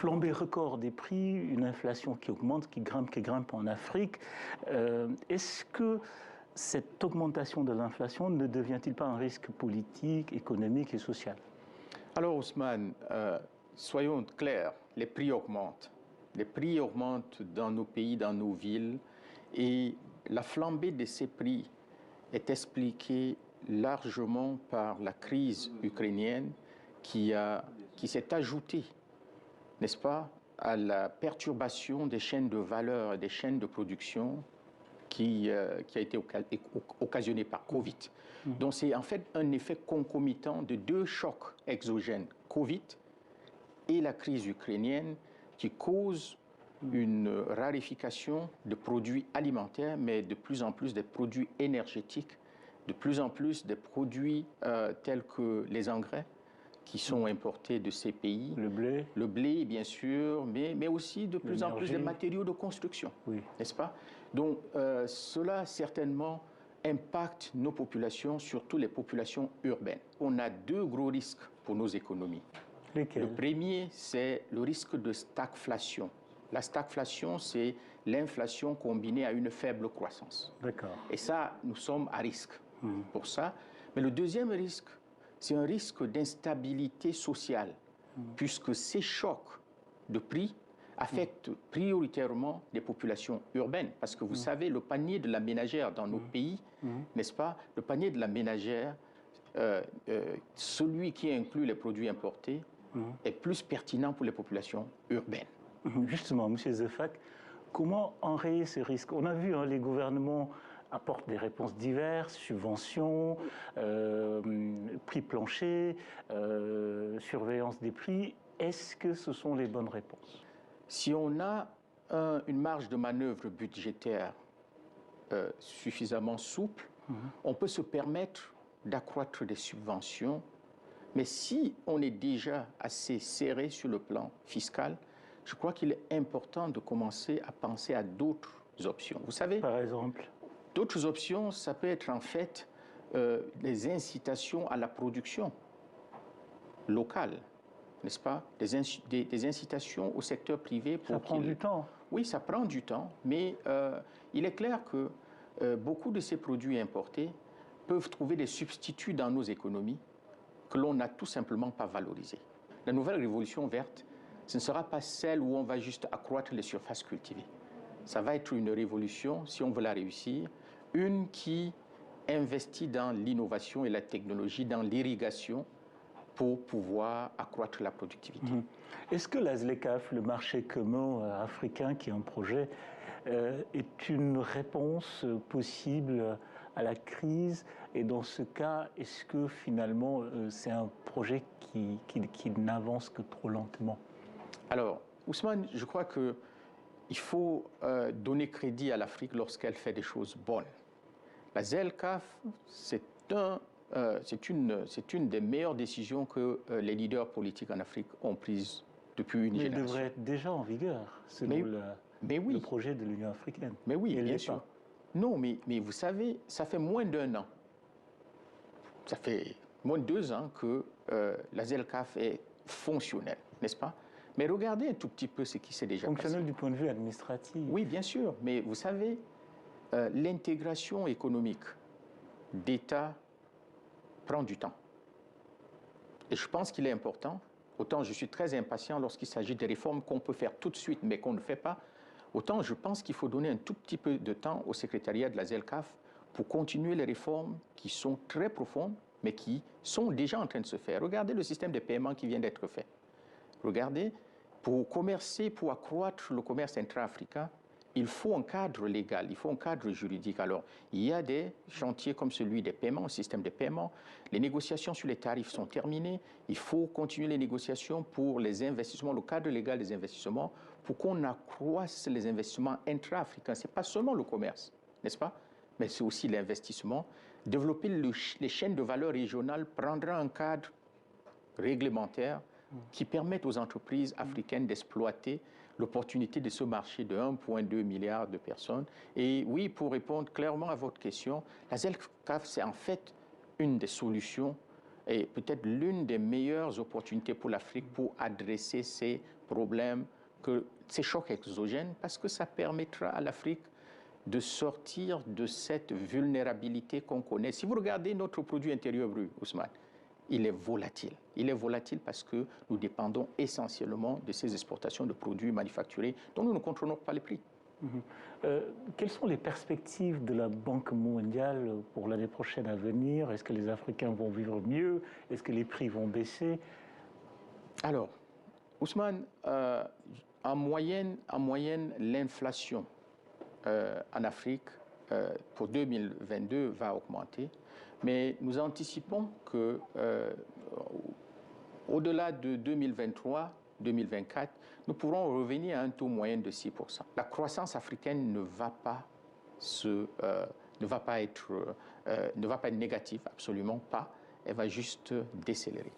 flambée record des prix, une inflation qui augmente, qui grimpe en Afrique. Est-ce que cette augmentation de l'inflation ne devient-il pas un risque politique, économique et social? Alors Ousmane, soyons clairs, les prix augmentent. Les prix augmentent dans nos pays, dans nos villes, et la flambée de ces prix est expliquée largement par la crise ukrainienne qui s'est ajoutée, n'est-ce pas, à la perturbation des chaînes de valeur et des chaînes de production qui a été occasionnée par Covid. Donc c'est en fait un effet concomitant de deux chocs exogènes, Covid et la crise ukrainienne, qui cause une raréfaction de produits alimentaires, mais de plus en plus des produits énergétiques, de plus en plus des produits tels que les engrais qui sont importés de ces pays. Le blé, bien sûr, mais aussi de plus en plus des matériaux de construction, n'est-ce pas? Donc cela certainement impacte nos populations, surtout les populations urbaines. On a deux gros risques pour nos économies. Lesquels? Le premier, c'est le risque de stagflation. La stagflation, c'est l'inflation combinée à une faible croissance. D'accord. Et ça, nous sommes à risque pour ça. Mais le deuxième risque, c'est un risque d'instabilité sociale, puisque ces chocs de prix affectent prioritairement les populations urbaines. Parce que vous savez, le panier de la ménagère dans nos pays, n'est-ce pas, le panier de la ménagère, celui qui inclut les produits importés, est plus pertinent pour les populations urbaines. Justement, M. Zefak, comment enrayer ces risques? On a vu, les gouvernements apportent des réponses diverses, subventions, prix plancher, surveillance des prix. Est-ce que ce sont les bonnes réponses? Si on a une marge de manœuvre budgétaire suffisamment souple, on peut se permettre d'accroître des subventions. Mais si on est déjà assez serré sur le plan fiscal, je crois qu'il est important de commencer à penser à d'autres options. Vous savez, par exemple, d'autres options, ça peut être en fait des incitations à la production locale, n'est-ce pas? Des incitations au secteur privé. Ça prend du temps. Oui, ça prend du temps, mais il est clair que beaucoup de ces produits importés peuvent trouver des substituts dans nos économies que l'on n'a tout simplement pas valorisés. La nouvelle révolution verte, ce ne sera pas celle où on va juste accroître les surfaces cultivées. Ça va être une révolution, si on veut la réussir, une qui investit dans l'innovation et la technologie, dans l'irrigation, pour pouvoir accroître la productivité. Est-ce que la ZLECAf, le marché commun africain, qui est un projet, est une réponse possible à la crise? Et dans ce cas, est-ce que finalement c'est un projet qui n'avance que trop lentement? Alors, Ousmane, je crois qu'il faut donner crédit à l'Afrique lorsqu'elle fait des choses bonnes. La ZLECAf, c'est une des meilleures décisions que les leaders politiques en Afrique ont prises depuis une génération. Mais elle devrait être déjà en vigueur, selon le projet de l'Union africaine. Mais oui, bien sûr. Non, mais vous savez, ça fait moins d'1 an, ça fait moins de 2 ans que la ZLECAf est fonctionnelle, n'est-ce pas? Mais regardez un tout petit peu ce qui s'est déjà passé. Fonctionnelle du point de vue administratif. Oui, bien sûr, mais vous savez, l'intégration économique d'État prend du temps. Et je pense qu'il est important, autant je suis très impatient lorsqu'il s'agit des réformes qu'on peut faire tout de suite, mais qu'on ne fait pas, autant je pense qu'il faut donner un tout petit peu de temps au secrétariat de la ZLECAf pour continuer les réformes qui sont très profondes, mais qui sont déjà en train de se faire. Regardez le système de paiement qui vient d'être fait. Regardez, pour commercer, pour accroître le commerce intra-africain, il faut un cadre légal, il faut un cadre juridique. Alors, il y a des chantiers comme celui des paiements, système de paiement. Les négociations sur les tarifs sont terminées. Il faut continuer les négociations pour les investissements, le cadre légal des investissements, pour qu'on accroisse les investissements intra-africains. Ce n'est pas seulement le commerce, n'est-ce pas? Mais c'est aussi l'investissement. Développer les chaînes de valeur régionales prendra un cadre réglementaire qui permette aux entreprises africaines d'exploiter l'opportunité de ce marché de 1,2 milliard de personnes. Et oui, pour répondre clairement à votre question, la ZLECAf, c'est en fait une des solutions et peut-être l'une des meilleures opportunités pour l'Afrique pour adresser ces problèmes, que ces chocs exogènes, parce que ça permettra à l'Afrique de sortir de cette vulnérabilité qu'on connaît. Si vous regardez notre produit intérieur brut, Ousmane, il est volatile. Il est volatile parce que nous dépendons essentiellement de ces exportations de produits manufacturés dont nous ne contrôlons pas les prix. Quelles sont les perspectives de la Banque mondiale pour l'année prochaine à venir? Est-ce que les Africains vont vivre mieux? Est-ce que les prix vont baisser? Alors, Ousmane, en moyenne l'inflation en Afrique pour 2022 va augmenter, mais nous anticipons que au-delà de 2023-2024, nous pourrons revenir à un taux moyen de 6%. La croissance africaine ne va pas être négative, absolument pas. Elle va juste décélérer.